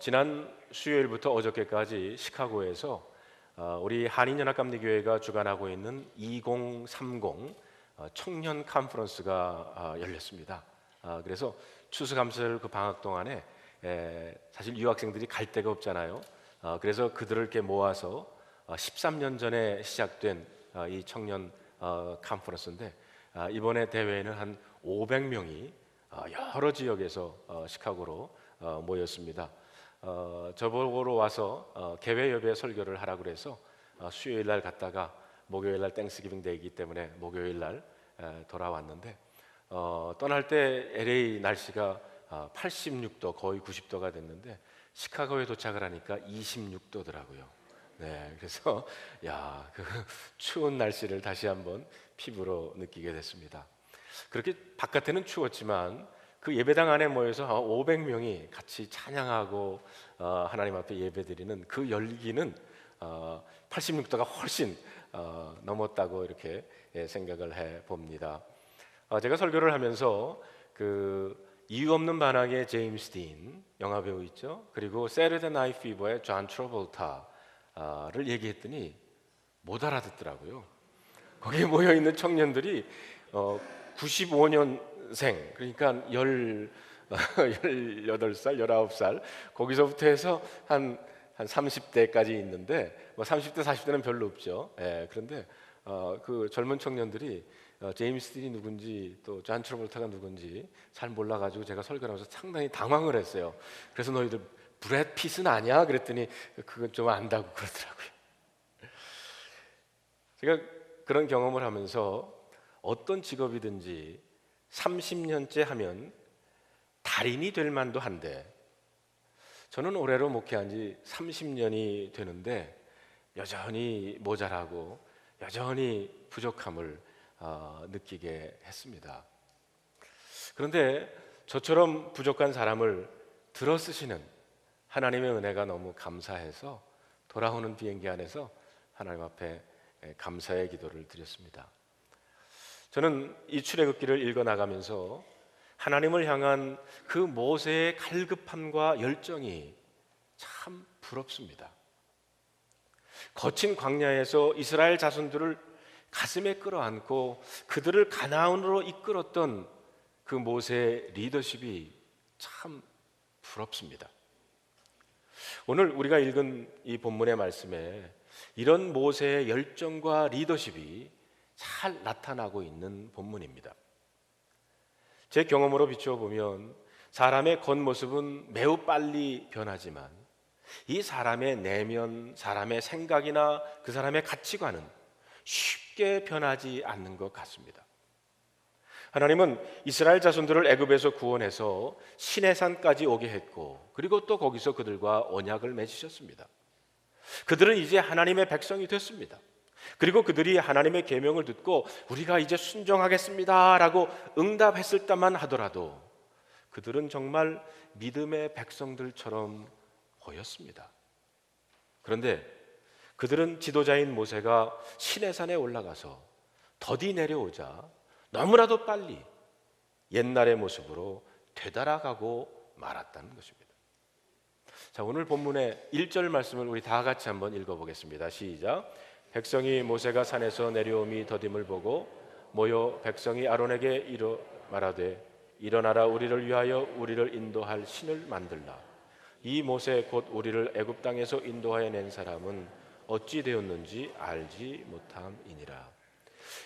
지난 수요일부터 어저께까지 시카고에서 우리 한인연합감리교회가 주관하고 있는 2030 청년 컨퍼런스가 열렸습니다. 그래서 추수감사절 그 방학 동안에 사실 유학생들이 갈 데가 없잖아요. 그래서 그들을 이렇게 모아서 13년 전에 시작된 이 청년 컨퍼런스인데, 이번에 대회에는 한 500명이 여러 지역에서 시카고로 모였습니다. 저보러 와서 개회 예배 설교를 하라고 그래서 수요일 날 갔다가 목요일 날 땡스기빙 데이이기 때문에 목요일 날 돌아왔는데, 떠날 때 LA 날씨가 86도 거의 90도가 됐는데 시카고에 도착을 하니까 26도더라고요. 네, 그래서 그 추운 날씨를 다시 한번 피부로 느끼게 됐습니다. 그렇게 바깥에는 추웠지만 그 예배당 안에 모여서 500명이 같이 찬양하고 하나님 앞에 예배드리는 그 열기는 86도가 훨씬 넘었다고 이렇게 생각을 해 봅니다. 제가 설교를 하면서 그 이유 없는 반항의 제임스 딘 영화 배우 있죠. 그리고 세터데이 나이트 피버의 존 트래볼타를 얘기했더니 못 알아듣더라고요. 거기에 모여 있는 청년들이 95년생, 그러니까 18살, 19살 거기서부터 해서 한 30대까지 있는데, 뭐 30대, 40대는 별로 없죠. 그런데 그 젊은 청년들이 제임스 딘이 누군지 또 존 트래볼타가 누군지 잘 몰라가지고 제가 설교를 하면서 상당히 당황을 했어요. 그래서 너희들 브래드 핏은 아냐? 그랬더니 그건 좀 안다고 그러더라고요. 제가 그런 경험을 하면서 어떤 직업이든지 30년째 하면 달인이 될 만도 한데, 저는 올해로 목회한 지 30년이 되는데 여전히 모자라고 여전히 부족함을 느끼게 했습니다. 그런데 저처럼 부족한 사람을 들어 쓰시는 하나님의 은혜가 너무 감사해서 돌아오는 비행기 안에서 하나님 앞에 감사의 기도를 드렸습니다. 저는 이 출애굽기를 읽어 나가면서 하나님을 향한 그 모세의 갈급함과 열정이 참 부럽습니다. 거친 광야에서 이스라엘 자손들을 가슴에 끌어안고 그들을 가나안으로 이끌었던 그 모세의 리더십이 참 부럽습니다. 오늘 우리가 읽은 이 본문의 말씀에 이런 모세의 열정과 리더십이 잘 나타나고 있는 본문입니다. 제 경험으로 비추어 보면 사람의 겉모습은 매우 빨리 변하지만 이 사람의 내면, 사람의 생각이나 그 사람의 가치관은 쉽게 변하지 않는 것 같습니다. 하나님은 이스라엘 자손들을 애굽에서 구원해서 시내산까지 오게 했고, 그리고 또 거기서 그들과 언약을 맺으셨습니다. 그들은 이제 하나님의 백성이 됐습니다. 그리고 그들이 하나님의 계명을 듣고 우리가 이제 순종하겠습니다 라고 응답했을 때만 하더라도 그들은 정말 믿음의 백성들처럼 보였습니다. 그런데 그들은 지도자인 모세가 시내산에 올라가서 더디 내려오자 너무나도 빨리 옛날의 모습으로 되돌아가고 말았다는 것입니다. 자, 오늘 본문의 1절 말씀을 우리 다 같이 한번 읽어보겠습니다. 시작. 백성이 모세가 산에서 내려옴이 더딤을 보고 모여 백성이 아론에게 이르 말하되 일어나라, 우리를 위하여 우리를 인도할 신을 만들라. 이 모세 곧 우리를 애굽 땅에서 인도하여 낸 사람은 어찌 되었는지 알지 못함이니라.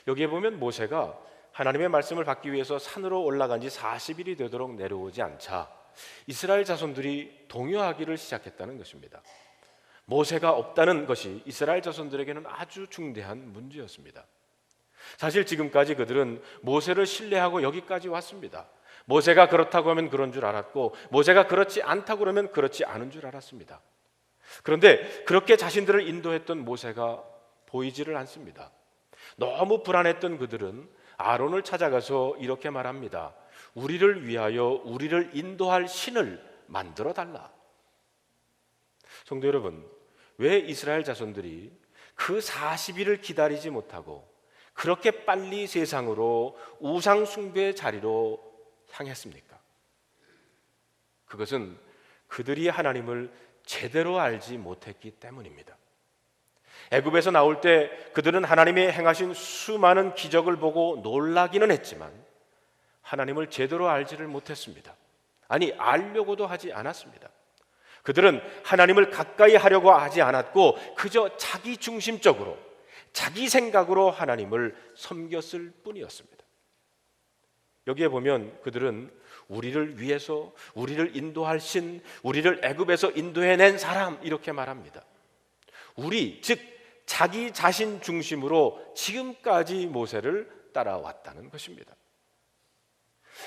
여기에 보면 모세가 하나님의 말씀을 받기 위해서 산으로 올라간 지 40일이 되도록 내려오지 않자 이스라엘 자손들이 동요하기를 시작했다는 것입니다. 모세가 없다는 것이 이스라엘 자손들에게는 아주 중대한 문제였습니다. 사실 지금까지 그들은 모세를 신뢰하고 여기까지 왔습니다. 모세가 그렇다고 하면 그런 줄 알았고, 모세가 그렇지 않다고 그러면 그렇지 않은 줄 알았습니다. 그런데 그렇게 자신들을 인도했던 모세가 보이지를 않습니다. 너무 불안했던 그들은 아론을 찾아가서 이렇게 말합니다. 우리를 위하여 우리를 인도할 신을 만들어 달라. 성도 여러분, 왜 이스라엘 자손들이 그 40일을 기다리지 못하고 그렇게 빨리 세상으로 우상 숭배의 자리로 향했습니까? 그것은 그들이 하나님을 제대로 알지 못했기 때문입니다. 애굽에서 나올 때 그들은 하나님이 행하신 수많은 기적을 보고 놀라기는 했지만 하나님을 제대로 알지를 못했습니다. 아니, 알려고도 하지 않았습니다. 그들은 하나님을 가까이 하려고 하지 않았고 그저 자기 중심적으로, 자기 생각으로 하나님을 섬겼을 뿐이었습니다. 여기에 보면 그들은 우리를 위해서, 우리를 인도할 신, 우리를 애굽에서 인도해낸 사람, 이렇게 말합니다. 우리, 즉 자기 자신 중심으로 지금까지 모세를 따라왔다는 것입니다.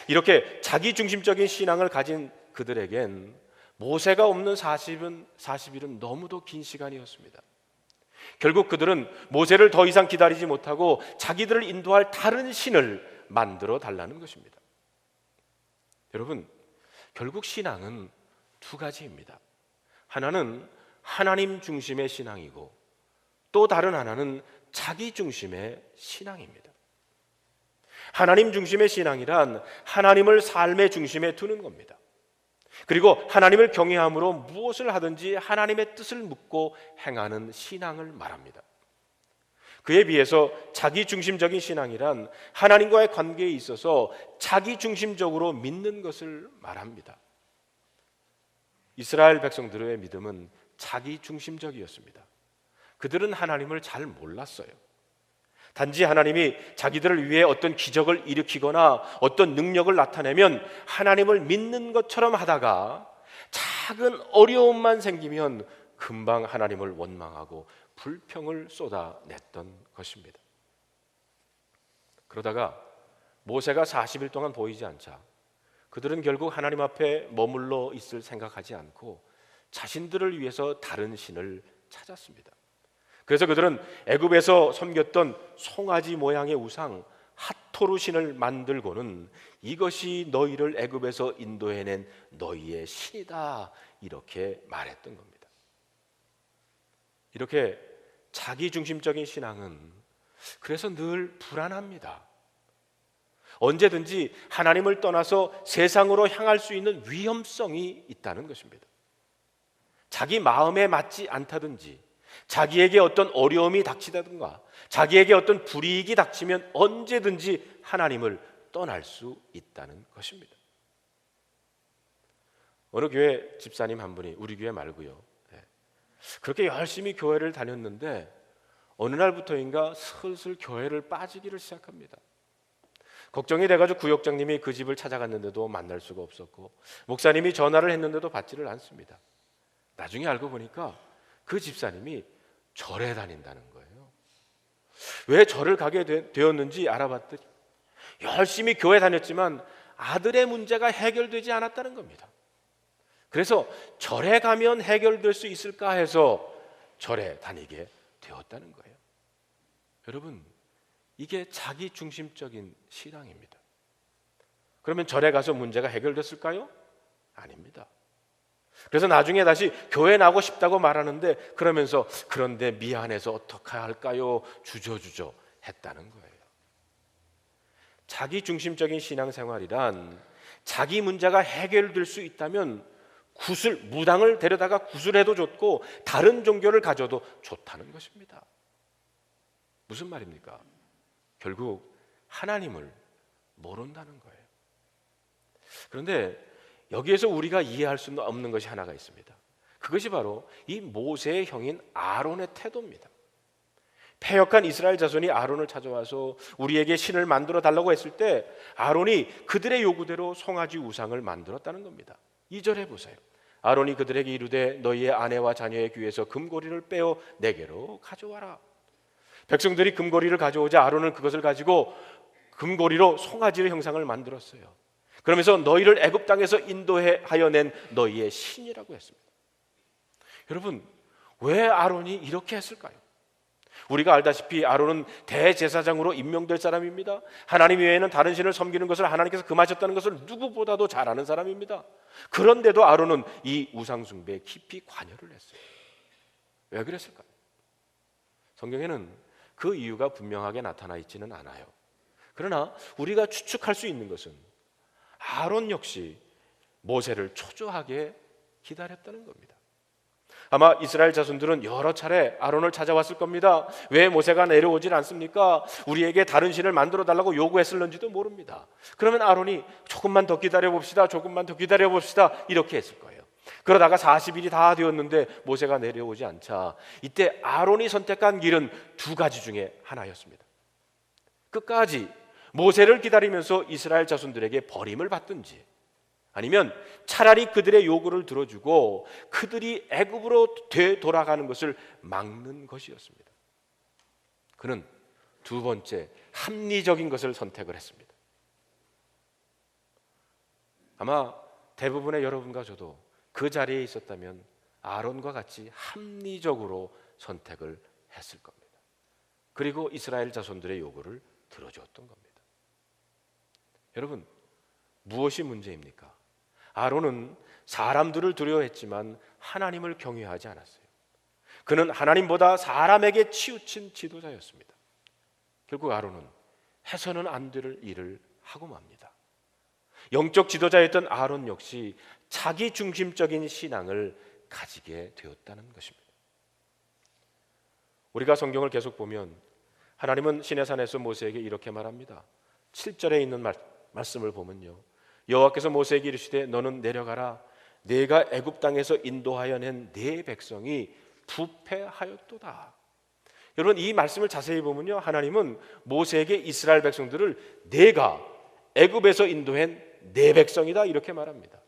이렇게 자기 중심적인 신앙을 가진 그들에겐 모세가 없는 40일은 너무도 긴 시간이었습니다. 결국 그들은 모세를 더 이상 기다리지 못하고 자기들을 인도할 다른 신을 만들어 달라는 것입니다. 여러분, 결국 신앙은 두 가지입니다. 하나는 하나님 중심의 신앙이고 또 다른 하나는 자기 중심의 신앙입니다. 하나님 중심의 신앙이란 하나님을 삶의 중심에 두는 겁니다. 그리고 하나님을 경외함으로 무엇을 하든지 하나님의 뜻을 묻고 행하는 신앙을 말합니다. 그에 비해서 자기 중심적인 신앙이란 하나님과의 관계에 있어서 자기 중심적으로 믿는 것을 말합니다. 이스라엘 백성들의 믿음은 자기 중심적이었습니다. 그들은 하나님을 잘 몰랐어요. 단지 하나님이 자기들을 위해 어떤 기적을 일으키거나 어떤 능력을 나타내면 하나님을 믿는 것처럼 하다가 작은 어려움만 생기면 금방 하나님을 원망하고 불평을 쏟아냈던 것입니다. 그러다가 모세가 40일 동안 보이지 않자 그들은 결국 하나님 앞에 머물러 있을 생각하지 않고 자신들을 위해서 다른 신을 찾았습니다. 그래서 그들은 애굽에서 섬겼던 송아지 모양의 우상 핫토르 신을 만들고는 이것이 너희를 애굽에서 인도해낸 너희의 신이다, 이렇게 말했던 겁니다. 이렇게 자기중심적인 신앙은 그래서 늘 불안합니다. 언제든지 하나님을 떠나서 세상으로 향할 수 있는 위험성이 있다는 것입니다. 자기 마음에 맞지 않다든지 자기에게 어떤 어려움이 닥치다든가 자기에게 어떤 불이익이 닥치면 언제든지 하나님을 떠날 수 있다는 것입니다. 어느 교회 집사님 한 분이, 우리 교회 말고요, 그렇게 열심히 교회를 다녔는데 어느 날부터인가 슬슬 교회를 빠지기를 시작합니다. 걱정이 돼가지고 구역장님이 그 집을 찾아갔는데도 만날 수가 없었고 목사님이 전화를 했는데도 받지를 않습니다. 나중에 알고 보니까 그 집사님이 절에 다닌다는 거예요. 왜 절을 가게 되었는지 알아봤더니 열심히 교회 다녔지만 아들의 문제가 해결되지 않았다는 겁니다. 그래서 절에 가면 해결될 수 있을까 해서 절에 다니게 되었다는 거예요. 여러분, 이게 자기 중심적인 신앙입니다. 그러면 절에 가서 문제가 해결됐을까요? 아닙니다. 그래서 나중에 다시 교회 나오고 싶다고 말하는데 그러면서 그런데 미안해서 어떻게 할까요? 주저주저 했다는 거예요. 자기 중심적인 신앙생활이란 자기 문제가 해결될 수 있다면 무당을 데려다가 구슬해도 좋고 다른 종교를 가져도 좋다는 것입니다. 무슨 말입니까? 결국 하나님을 모른다는 거예요. 그런데 여기에서 우리가 이해할 수 없는 것이 하나가 있습니다. 그것이 바로 이 모세의 형인 아론의 태도입니다. 패역한 이스라엘 자손이 아론을 찾아와서 우리에게 신을 만들어 달라고 했을 때 아론이 그들의 요구대로 송아지 우상을 만들었다는 겁니다. 2절에 보세요. 아론이 그들에게 이르되 너희의 아내와 자녀의 귀에서 금고리를 빼어 내게로 가져와라. 백성들이 금고리를 가져오자 아론은 그것을 가지고 금고리로 송아지의 형상을 만들었어요. 그러면서 너희를 애굽 땅에서 인도하여 낸 너희의 신이라고 했습니다. 여러분, 왜 아론이 이렇게 했을까요? 우리가 알다시피 아론은 대제사장으로 임명될 사람입니다. 하나님 외에는 다른 신을 섬기는 것을 하나님께서 금하셨다는 것을 누구보다도 잘 아는 사람입니다. 그런데도 아론은 이 우상 숭배에 깊이 관여를 했어요. 왜 그랬을까요? 성경에는 그 이유가 분명하게 나타나 있지는 않아요. 그러나 우리가 추측할 수 있는 것은 아론 역시 모세를 초조하게 기다렸다는 겁니다. 아마 이스라엘 자손들은 여러 차례 아론을 찾아왔을 겁니다. 왜 모세가 내려오질 않습니까? 우리에게 다른 신을 만들어 달라고 요구했을는지도 모릅니다. 그러면 아론이 조금만 더 기다려 봅시다, 조금만 더 기다려 봅시다, 이렇게 했을 거예요. 그러다가 40일이 다 되었는데 모세가 내려오지 않자, 이때 아론이 선택한 길은 두 가지 중에 하나였습니다. 끝까지 모세를 기다리면서 이스라엘 자손들에게 버림을 받든지, 아니면 차라리 그들의 요구를 들어주고 그들이 애굽으로 되돌아가는 것을 막는 것이었습니다. 그는 두 번째 합리적인 것을 선택을 했습니다. 아마 대부분의 여러분과 저도 그 자리에 있었다면 아론과 같이 합리적으로 선택을 했을 겁니다. 그리고 이스라엘 자손들의 요구를 들어주었던 겁니다. 여러분, 무엇이 문제입니까? 아론은 사람들을 두려워했지만 하나님을 경외하지 않았어요. 그는 하나님보다 사람에게 치우친 지도자였습니다. 결국 아론은 해서는 안 될 일을 하고 맙니다. 영적 지도자였던 아론 역시 자기 중심적인 신앙을 가지게 되었다는 것입니다. 우리가 성경을 계속 보면 하나님은 시내산에서 모세에게 이렇게 말합니다. 7절에 있는 말씀을 보면요, 여호와께서 모세에게 이르시되 너는 내려가라. 내가 애굽 땅에서 인도하여 낸 네 백성이 부패하였도다. 여러분, 이 말씀을 자세히 보면요, 하나님은 모세에게 이스라엘 백성들을 내가 애굽에서 인도한 네 백성이다 이렇게 말합니다.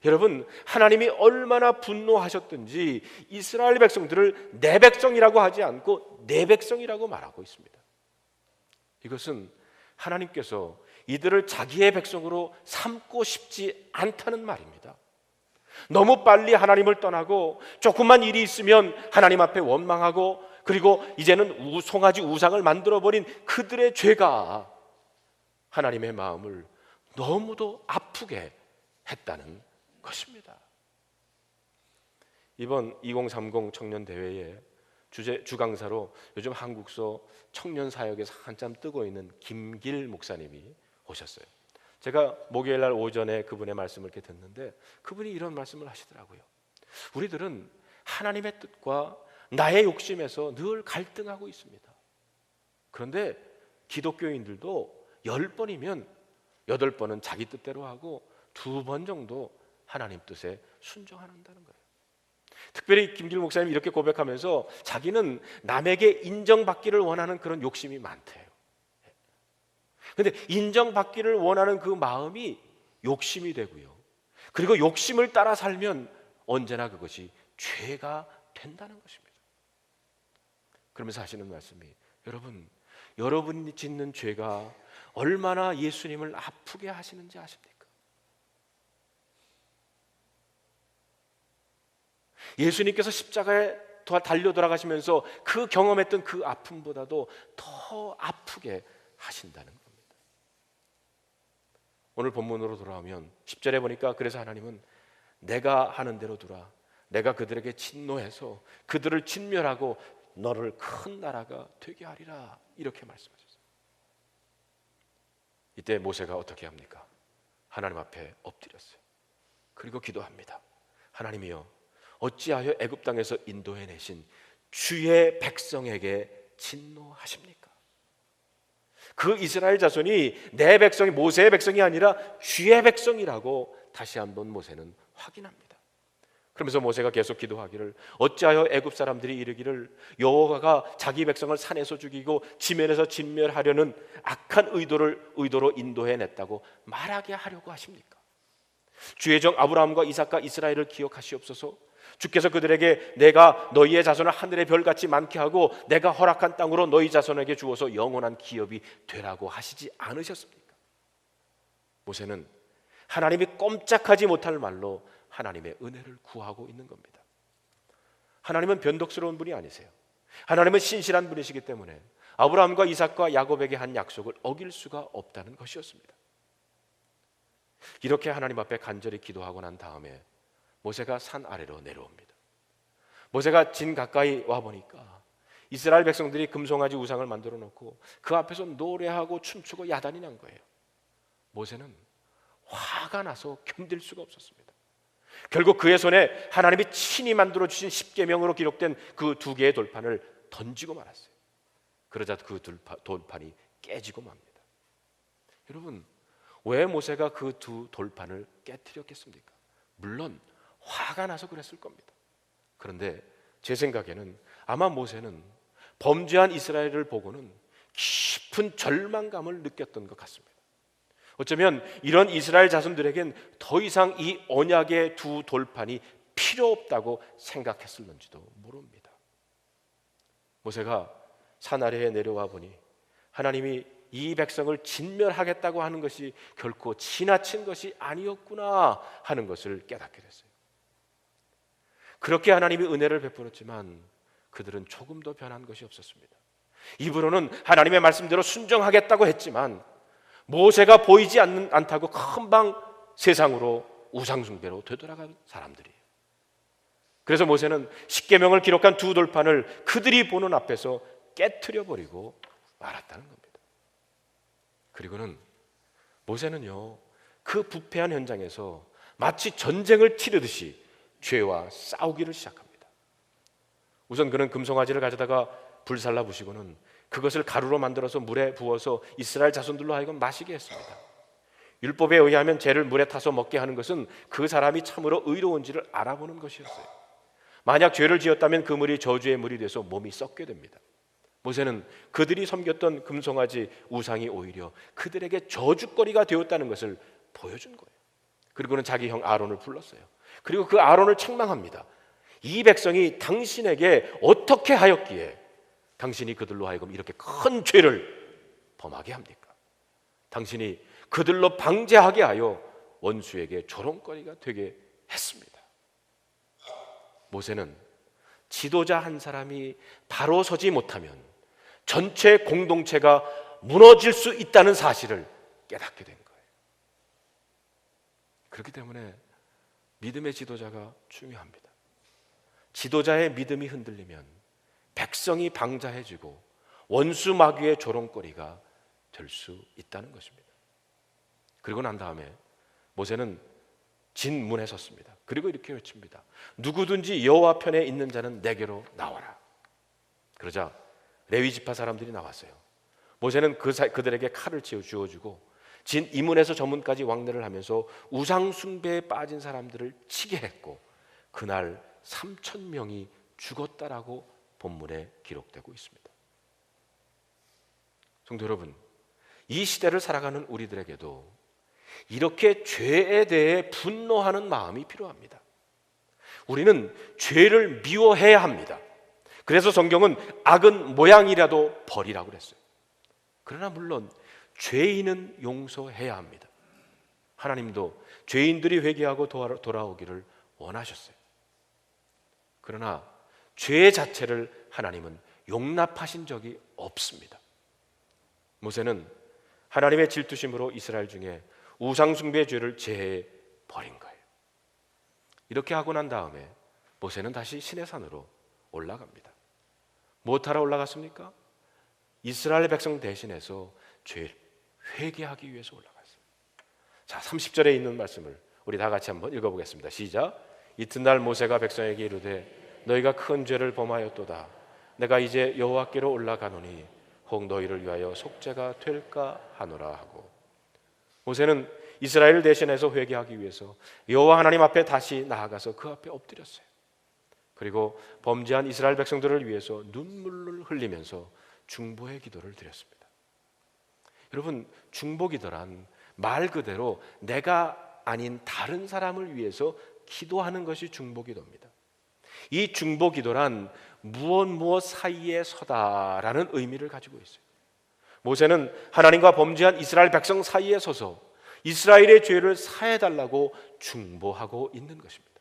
여러분, 하나님이 얼마나 분노하셨든지 이스라엘 백성들을 내 백성이라고 하지 않고 내 백성이라고 말하고 있습니다. 이것은 하나님께서 이들을 자기의 백성으로 삼고 싶지 않다는 말입니다. 너무 빨리 하나님을 떠나고 조금만 일이 있으면 하나님 앞에 원망하고, 그리고 이제는 송아지 우상을 만들어버린 그들의 죄가 하나님의 마음을 너무도 아프게 했다는 것입니다. 이번 2030 청년 대회에 주강사로 요즘 한국서 청년 사역에서 한참 뜨고 있는 김길 목사님이 오셨어요. 제가 목요일 날 오전에 그분의 말씀을 이렇게 듣는데 그분이 이런 말씀을 하시더라고요. 우리들은 하나님의 뜻과 나의 욕심에서 늘 갈등하고 있습니다. 그런데 기독교인들도 10번이면 8번은 자기 뜻대로 하고 2번 정도 하나님 뜻에 순종한다는 거예요. 특별히 김길 목사님이 이렇게 고백하면서 자기는 남에게 인정받기를 원하는 그런 욕심이 많대요. 그런데 인정받기를 원하는 그 마음이 욕심이 되고요, 그리고 욕심을 따라 살면 언제나 그것이 죄가 된다는 것입니다. 그러면서 하시는 말씀이, 여러분이 짓는 죄가 얼마나 예수님을 아프게 하시는지 아십니까? 예수님께서 십자가에 달려 돌아가시면서 그 경험했던 그 아픔보다도 더 아프게 하신다는 겁니다. 오늘 본문으로 돌아오면 10절에 보니까 그래서 하나님은 내가 하는 대로 두라. 내가 그들에게 진노해서 그들을 진멸하고 너를 큰 나라가 되게 하리라 이렇게 말씀하셨어요. 이때 모세가 어떻게 합니까? 하나님 앞에 엎드렸어요. 그리고 기도합니다. 하나님이여, 어찌하여 애굽 땅에서 인도해 내신 주의 백성에게 진노하십니까? 그 이스라엘 자손이 내 백성이 모세의 백성이 아니라 주의 백성이라고 다시 한번 모세는 확인합니다. 그러면서 모세가 계속 기도하기를, 어찌하여 애굽 사람들이 이르기를 여호와가 자기 백성을 산에서 죽이고 지면에서 진멸하려는 악한 의도로 인도해 냈다고 말하게 하려고 하십니까? 주의 종 아브라함과 이삭과 이스라엘을 기억하시옵소서. 주께서 그들에게 내가 너희의 자손을 하늘의 별같이 많게 하고 내가 허락한 땅으로 너희 자손에게 주어서 영원한 기업이 되라고 하시지 않으셨습니까? 모세는 하나님이 꼼짝하지 못할 말로 하나님의 은혜를 구하고 있는 겁니다. 하나님은 변덕스러운 분이 아니세요. 하나님은 신실한 분이시기 때문에 아브라함과 이삭과 야곱에게 한 약속을 어길 수가 없다는 것이었습니다. 이렇게 하나님 앞에 간절히 기도하고 난 다음에 모세가 산 아래로 내려옵니다. 모세가 진 가까이 와 보니까 이스라엘 백성들이 금송아지 우상을 만들어 놓고 그 앞에서 노래하고 춤추고 야단이 난 거예요. 모세는 화가 나서 견딜 수가 없었습니다. 결국 그의 손에 하나님이 친히 만들어 주신 십계명으로 기록된 그 두 개의 돌판을 던지고 말았어요. 그러자 그 돌판이 깨지고 맙니다. 여러분, 왜 모세가 그 두 돌판을 깨뜨렸겠습니까? 물론 화가 나서 그랬을 겁니다. 그런데 제 생각에는 아마 모세는 범죄한 이스라엘을 보고는 깊은 절망감을 느꼈던 것 같습니다. 어쩌면 이런 이스라엘 자손들에겐 더 이상 이 언약의 두 돌판이 필요 없다고 생각했을는지도 모릅니다. 모세가 산 아래에 내려와 보니 하나님이 이 백성을 진멸하겠다고 하는 것이 결코 지나친 것이 아니었구나 하는 것을 깨닫게 됐어요. 그렇게 하나님이 은혜를 베풀었지만 그들은 조금 더 변한 것이 없었습니다. 입으로는 하나님의 말씀대로 순종하겠다고 했지만 모세가 보이지 않다고 금방 세상으로 우상숭배로 되돌아간 사람들이에요. 그래서 모세는 십계명을 기록한 두 돌판을 그들이 보는 앞에서 깨트려 버리고 말았다는 겁니다. 그리고는 모세는요, 그 부패한 현장에서 마치 전쟁을 치르듯이 죄와 싸우기를 시작합니다. 우선 그는 금송아지를 가져다가 불살라 부시고는 그것을 가루로 만들어서 물에 부어서 이스라엘 자손들로 하여금 마시게 했습니다. 율법에 의하면 죄를 물에 타서 먹게 하는 것은 그 사람이 참으로 의로운지를 알아보는 것이었어요. 만약 죄를 지었다면 그 물이 저주의 물이 돼서 몸이 썩게 됩니다. 모세는 그들이 섬겼던 금송아지 우상이 오히려 그들에게 저주거리가 되었다는 것을 보여준 거예요. 그리고는 자기 형 아론을 불렀어요. 그리고 그 아론을 책망합니다. 이 백성이 당신에게 어떻게 하였기에 당신이 그들로 하여금 이렇게 큰 죄를 범하게 합니까? 당신이 그들로 방제하게 하여 원수에게 조롱거리가 되게 했습니다. 모세는 지도자 한 사람이 바로 서지 못하면 전체 공동체가 무너질 수 있다는 사실을 깨닫게 된 거예요. 그렇기 때문에 믿음의 지도자가 중요합니다. 지도자의 믿음이 흔들리면 백성이 방자해지고 원수 마귀의 조롱거리가 될 수 있다는 것입니다. 그리고 난 다음에 모세는 진문에 섰습니다. 그리고 이렇게 외칩니다. 누구든지 여호와 편에 있는 자는 내게로 나와라. 그러자 레위 지파 사람들이 나왔어요. 모세는 그들에게 칼을 주어주고 진 이문에서 저문까지 왕래를 하면서 우상 숭배에 빠진 사람들을 치게 했고 그날 3,000명이 죽었다라고 본문에 기록되고 있습니다. 성도 여러분, 이 시대를 살아가는 우리들에게도 이렇게 죄에 대해 분노하는 마음이 필요합니다. 우리는 죄를 미워해야 합니다. 그래서 성경은 악은 모양이라도 버리라고 그랬어요. 그러나 물론 죄인은 용서해야 합니다. 하나님도 죄인들이 회개하고 돌아오기를 원하셨어요. 그러나 죄 자체를 하나님은 용납하신 적이 없습니다. 모세는 하나님의 질투심으로 이스라엘 중에 우상숭배의 죄를 제해 버린 거예요. 이렇게 하고 난 다음에 모세는 다시 시내산으로 올라갑니다. 무엇하러 올라갔습니까? 이스라엘 백성 대신해서 죄를 회개하기 위해서 올라갔어요. 자, 30절에 있는 말씀을 우리 다 같이 한번 읽어보겠습니다. 시작. 이튿날 모세가 백성에게 이르되 너희가 큰 죄를 범하였도다. 내가 이제 여호와께로 올라가노니 혹 너희를 위하여 속죄가 될까 하노라 하고, 모세는 이스라엘을 대신해서 회개하기 위해서 여호와 하나님 앞에 다시 나아가서 그 앞에 엎드렸어요. 그리고 범죄한 이스라엘 백성들을 위해서 눈물을 흘리면서 중보의 기도를 드렸습니다. 여러분, 중보기도란 말 그대로 내가 아닌 다른 사람을 위해서 기도하는 것이 중보기도입니다. 이 중보기도란 무엇 사이에 서다라는 의미를 가지고 있어요. 모세는 하나님과 범죄한 이스라엘 백성 사이에 서서 이스라엘의 죄를 사해달라고 중보하고 있는 것입니다.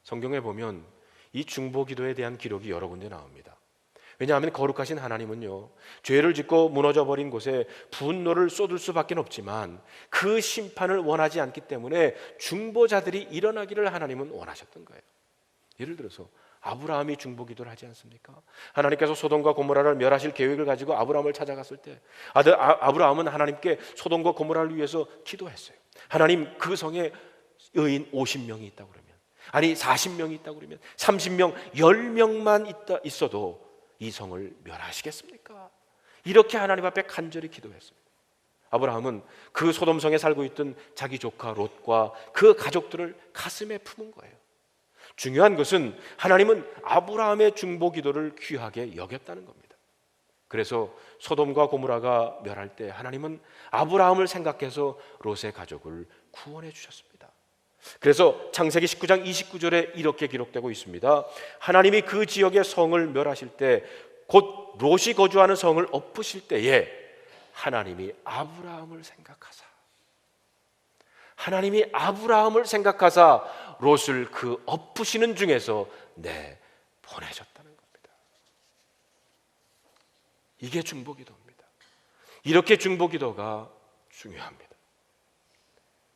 성경에 보면 이 중보기도에 대한 기록이 여러 군데 나옵니다. 왜냐하면 거룩하신 하나님은요, 죄를 짓고 무너져버린 곳에 분노를 쏟을 수밖에 없지만 그 심판을 원하지 않기 때문에 중보자들이 일어나기를 하나님은 원하셨던 거예요. 예를 들어서 아브라함이 중보기도를 하지 않습니까? 하나님께서 소돔과 고모라를 멸하실 계획을 가지고 아브라함을 찾아갔을 때 아브라함은 하나님께 소돔과 고모라를 위해서 기도했어요. 하나님, 그 성에 의인 50명이 있다고 그러면, 아니 40명이 있다고 그러면, 30명, 10명만 있어도 이 성을 멸하시겠습니까? 이렇게 하나님 앞에 간절히 기도했습니다. 아브라함은 그 소돔성에 살고 있던 자기 조카 롯과 그 가족들을 가슴에 품은 거예요. 중요한 것은 하나님은 아브라함의 중보 기도를 귀하게 여겼다는 겁니다. 그래서 소돔과 고모라가 멸할 때 하나님은 아브라함을 생각해서 롯의 가족을 구원해 주셨습니다. 그래서 창세기 19장 29절에 이렇게 기록되고 있습니다. 하나님이 그 지역의 성을 멸하실 때, 곧 롯이 거주하는 성을 엎으실 때에 하나님이 아브라함을 생각하사, 하나님이 아브라함을 생각하사 롯을 그 엎으시는 중에서 보내셨다는 겁니다. 이게 중보기도입니다. 이렇게 중보기도가 중요합니다.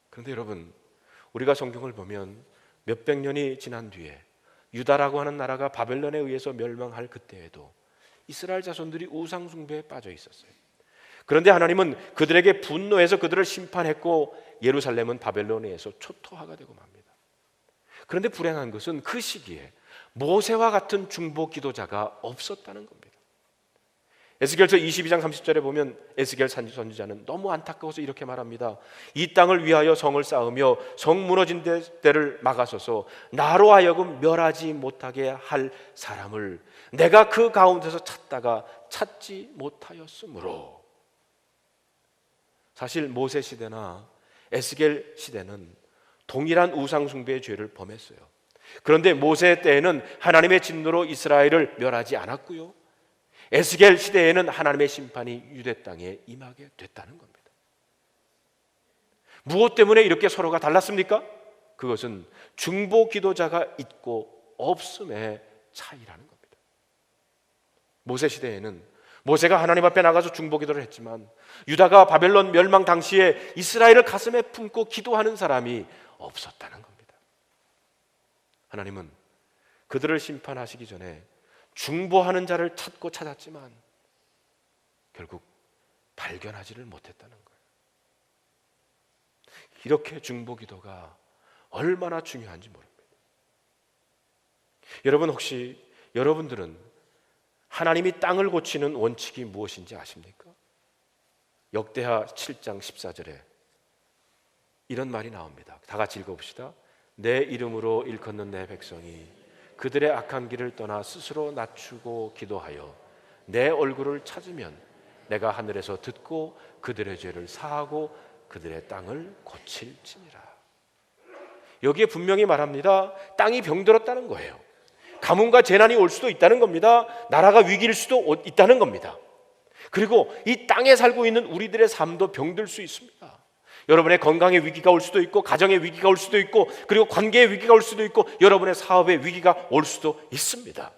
그런데 여러분, 우리가 성경을 보면 몇백 년이 지난 뒤에 유다라고 하는 나라가 바벨론에 의해서 멸망할 그때에도 이스라엘 자손들이 우상 숭배에 빠져 있었어요. 그런데 하나님은 그들에게 분노해서 그들을 심판했고 예루살렘은 바벨론에 의해서 초토화가 되고 맙니다. 그런데 불행한 것은 그 시기에 모세와 같은 중보 기도자가 없었다는 겁니다. 에스겔서 22장 30절에 보면 에스겔 선지자는 너무 안타까워서 이렇게 말합니다. 이 땅을 위하여 성을 쌓으며 성 무너진 데를 막아서서 나로 하여금 멸하지 못하게 할 사람을 내가 그 가운데서 찾다가 찾지 못하였으므로. 사실 모세 시대나 에스겔 시대는 동일한 우상 숭배의 죄를 범했어요. 그런데 모세 때에는 하나님의 진노로 이스라엘을 멸하지 않았고요, 에스겔 시대에는 하나님의 심판이 유대 땅에 임하게 됐다는 겁니다. 무엇 때문에 이렇게 서로가 달랐습니까? 그것은 중보 기도자가 있고 없음의 차이라는 겁니다. 모세 시대에는 모세가 하나님 앞에 나가서 중보 기도를 했지만 유다가 바벨론 멸망 당시에 이스라엘을 가슴에 품고 기도하는 사람이 없었다는 겁니다. 하나님은 그들을 심판하시기 전에 중보하는 자를 찾고 찾았지만 결국 발견하지를 못했다는 거예요. 이렇게 중보 기도가 얼마나 중요한지 모릅니다. 여러분, 혹시 여러분들은 하나님이 땅을 고치는 원칙이 무엇인지 아십니까? 역대하 7장 14절에 이런 말이 나옵니다. 다 같이 읽어봅시다. 내 이름으로 일컫는 내 백성이 그들의 악한 길을 떠나 스스로 낮추고 기도하여 내 얼굴을 찾으면 내가 하늘에서 듣고 그들의 죄를 사하고 그들의 땅을 고칠지니라. 여기에 분명히 말합니다. 땅이 병들었다는 거예요. 가뭄과 재난이 올 수도 있다는 겁니다. 나라가 위기일 수도 있다는 겁니다. 그리고 이 땅에 살고 있는 우리들의 삶도 병들 수 있습니다. 여러분의 건강의 위기가 올 수도 있고, 가정의 위기가 올 수도 있고, 그리고 관계의 위기가 올 수도 있고, 여러분의 사업의 위기가 올 수도 있습니다.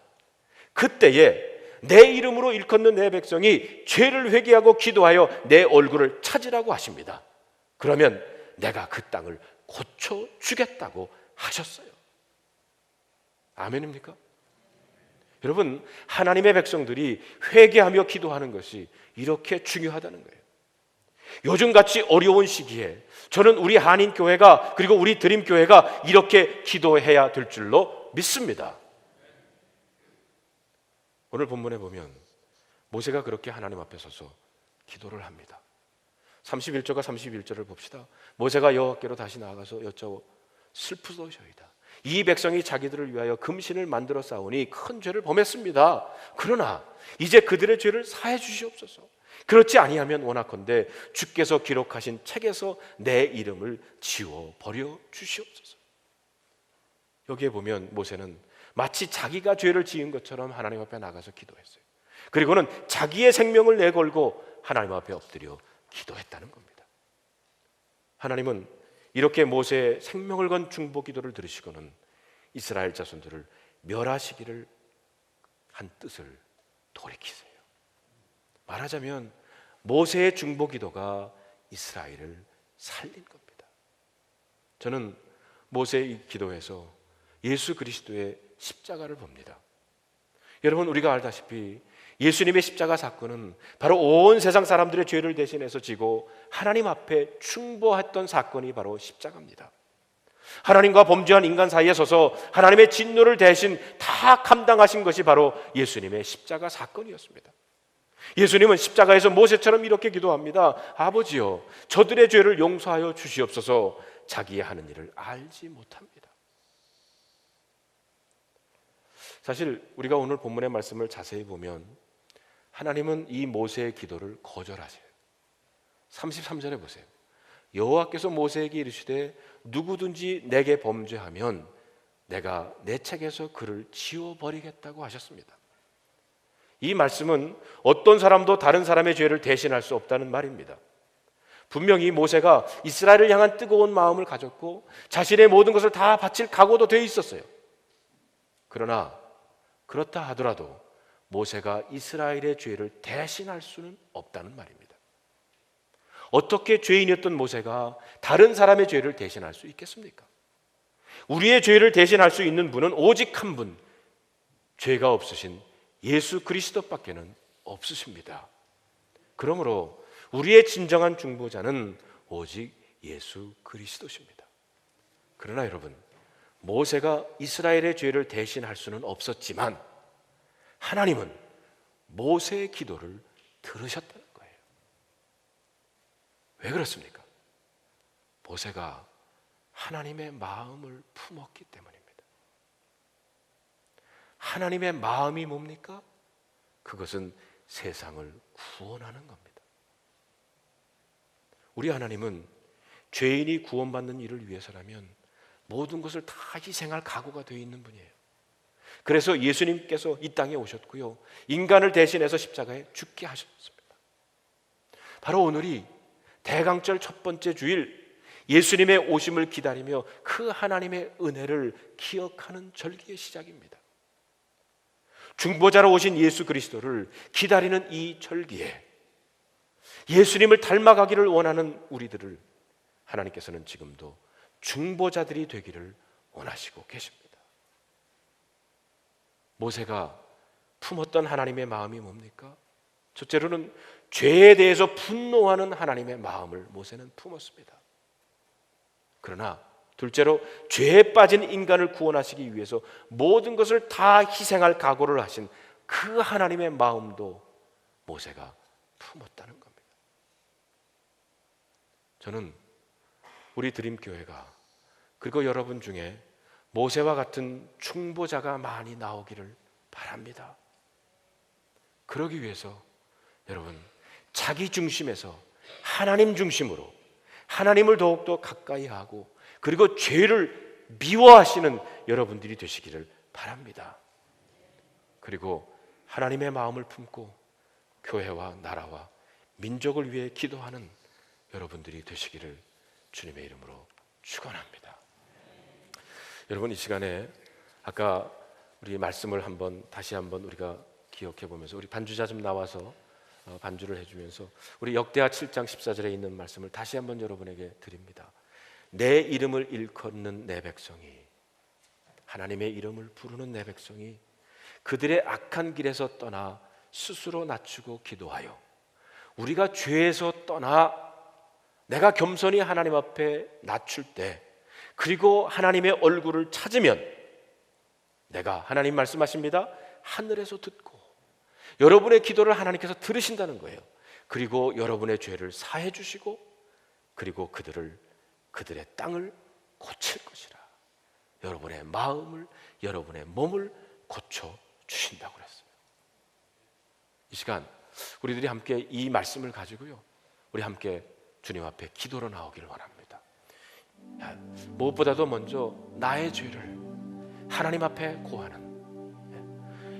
그때에 내 이름으로 일컫는 내 백성이 죄를 회개하고 기도하여 내 얼굴을 찾으라고 하십니다. 그러면 내가 그 땅을 고쳐주겠다고 하셨어요. 아멘입니까? 여러분, 하나님의 백성들이 회개하며 기도하는 것이 이렇게 중요하다는 거예요. 요즘같이 어려운 시기에 저는 우리 한인교회가, 그리고 우리 드림교회가 이렇게 기도해야 될 줄로 믿습니다. 오늘 본문에 보면 모세가 그렇게 하나님 앞에 서서 기도를 합니다. 31절과 31절을 봅시다. 모세가 여호와께로 다시 나아가서 여쭤 슬프도소이다. 이 백성이 자기들을 위하여 금신을 만들어 싸우니 큰 죄를 범했습니다. 그러나 이제 그들의 죄를 사해 주시옵소서. 그렇지 아니하면 원하건대 주께서 기록하신 책에서 내 이름을 지워 버려 주시옵소서. 여기에 보면 모세는 마치 자기가 죄를 지은 것처럼 하나님 앞에 나가서 기도했어요. 그리고는 자기의 생명을 내걸고 하나님 앞에 엎드려 기도했다는 겁니다. 하나님은 이렇게 모세의 생명을 건 중보 기도를 들으시고는 이스라엘 자손들을 멸하시기를 한 뜻을 돌이키세요. 말하자면 모세의 중보 기도가 이스라엘을 살린 겁니다. 저는 모세의 이 기도에서 예수 그리스도의 십자가를 봅니다. 여러분, 우리가 알다시피 예수님의 십자가 사건은 바로 온 세상 사람들의 죄를 대신해서 지고 하나님 앞에 충보했던 사건이 바로 십자가입니다. 하나님과 범죄한 인간 사이에 서서 하나님의 진노를 대신 다 감당하신 것이 바로 예수님의 십자가 사건이었습니다. 예수님은 십자가에서 모세처럼 이렇게 기도합니다. 아버지여, 저들의 죄를 용서하여 주시옵소서. 자기의 하는 일을 알지 못합니다. 사실 우리가 오늘 본문의 말씀을 자세히 보면 하나님은 이 모세의 기도를 거절하세요. 33절에 보세요. 여호와께서 모세에게 이르시되 누구든지 내게 범죄하면 내가 내 책에서 그를 지워버리겠다고 하셨습니다. 이 말씀은 어떤 사람도 다른 사람의 죄를 대신할 수 없다는 말입니다. 분명히 모세가 이스라엘을 향한 뜨거운 마음을 가졌고 자신의 모든 것을 다 바칠 각오도 되어 있었어요. 그러나 그렇다 하더라도 모세가 이스라엘의 죄를 대신할 수는 없다는 말입니다. 어떻게 죄인이었던 모세가 다른 사람의 죄를 대신할 수 있겠습니까? 우리의 죄를 대신할 수 있는 분은 오직 한 분, 죄가 없으신 예수 그리스도밖에는 없으십니다. 그러므로 우리의 진정한 중보자는 오직 예수 그리스도십니다. 그러나 여러분, 모세가 이스라엘의 죄를 대신할 수는 없었지만 하나님은 모세의 기도를 들으셨다는 거예요. 왜 그렇습니까? 모세가 하나님의 마음을 품었기 때문입니다. 하나님의 마음이 뭡니까? 그것은 세상을 구원하는 겁니다. 우리 하나님은 죄인이 구원받는 일을 위해서라면 모든 것을 다 희생할 각오가 되어 있는 분이에요. 그래서 예수님께서 이 땅에 오셨고요, 인간을 대신해서 십자가에 죽게 하셨습니다. 바로 오늘이 대강절 첫 번째 주일, 예수님의 오심을 기다리며 그 하나님의 은혜를 기억하는 절기의 시작입니다. 중보자로 오신 예수 그리스도를 기다리는 이 절기에 예수님을 닮아가기를 원하는 우리들을 하나님께서는 지금도 중보자들이 되기를 원하시고 계십니다. 모세가 품었던 하나님의 마음이 뭡니까? 첫째로는 죄에 대해서 분노하는 하나님의 마음을 모세는 품었습니다. 그러나 둘째로 죄에 빠진 인간을 구원하시기 위해서 모든 것을 다 희생할 각오를 하신 그 하나님의 마음도 모세가 품었다는 겁니다. 저는 우리 드림교회가, 그리고 여러분 중에 모세와 같은 중보자가 많이 나오기를 바랍니다. 그러기 위해서 여러분, 자기 중심에서 하나님 중심으로 하나님을 더욱더 가까이 하고, 그리고 죄를 미워하시는 여러분들이 되시기를 바랍니다. 그리고 하나님의 마음을 품고 교회와 나라와 민족을 위해 기도하는 여러분들이 되시기를 주님의 이름으로 축원합니다. 여러분, 이 시간에 아까 우리 말씀을 다시 한번 우리가 기억해 보면서 우리 반주자 좀 나와서 반주를 해주면서 우리 역대하 7장 14절에 있는 말씀을 다시 한번 여러분에게 드립니다. 내 이름을 일컫는 내 백성이, 하나님의 이름을 부르는 내 백성이 그들의 악한 길에서 떠나 스스로 낮추고 기도하여, 우리가 죄에서 떠나 내가 겸손히 하나님 앞에 낮출 때, 그리고 하나님의 얼굴을 찾으면 내가, 하나님 말씀하십니다, 하늘에서 듣고 여러분의 기도를 하나님께서 들으신다는 거예요. 그리고 여러분의 죄를 사해 주시고, 그리고 그들의 땅을 고칠 것이라. 여러분의 마음을, 여러분의 몸을 고쳐 주신다고 그랬어요. 이 시간 우리들이 함께 이 말씀을 가지고요, 우리 함께 주님 앞에 기도로 나오기를 원합니다. 무엇보다도 먼저 나의 죄를 하나님 앞에 고하는,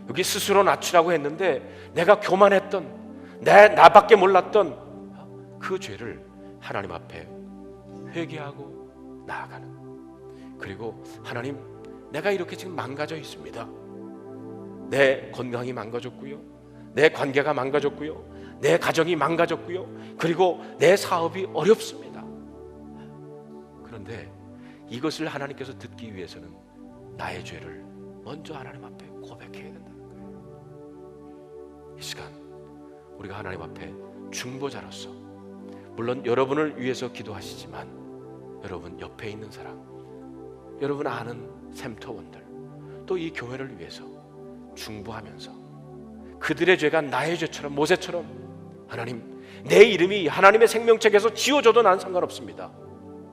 여기 스스로 낮추라고 했는데 내가 교만했던, 나밖에 몰랐던 그 죄를 하나님 앞에 회개하고 나아가는, 그리고 하나님, 내가 이렇게 지금 망가져 있습니다. 내 건강이 망가졌고요, 내 관계가 망가졌고요, 내 가정이 망가졌고요, 그리고 내 사업이 어렵습니다. 그런데 이것을 하나님께서 듣기 위해서는 나의 죄를 먼저 하나님 앞에 고백해야 된다는 거예요. 이 시간 우리가 하나님 앞에 중보자로서, 물론 여러분을 위해서 기도하시지만 여러분 옆에 있는 사람, 여러분 아는 샘터원들, 또 이 교회를 위해서 중보하면서 그들의 죄가 나의 죄처럼, 모세처럼, 하나님 내 이름이 하나님의 생명책에서 지워져도 난 상관없습니다,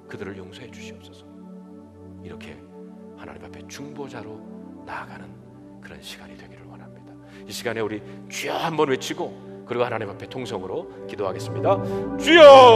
그들을 용서해 주시옵소서. 이렇게 하나님 앞에 중보자로 나아가는 그런 시간이 되기를 원합니다. 이 시간에 우리 주여 한번 외치고, 그리고 하나님 앞에 통성으로 기도하겠습니다. 주여!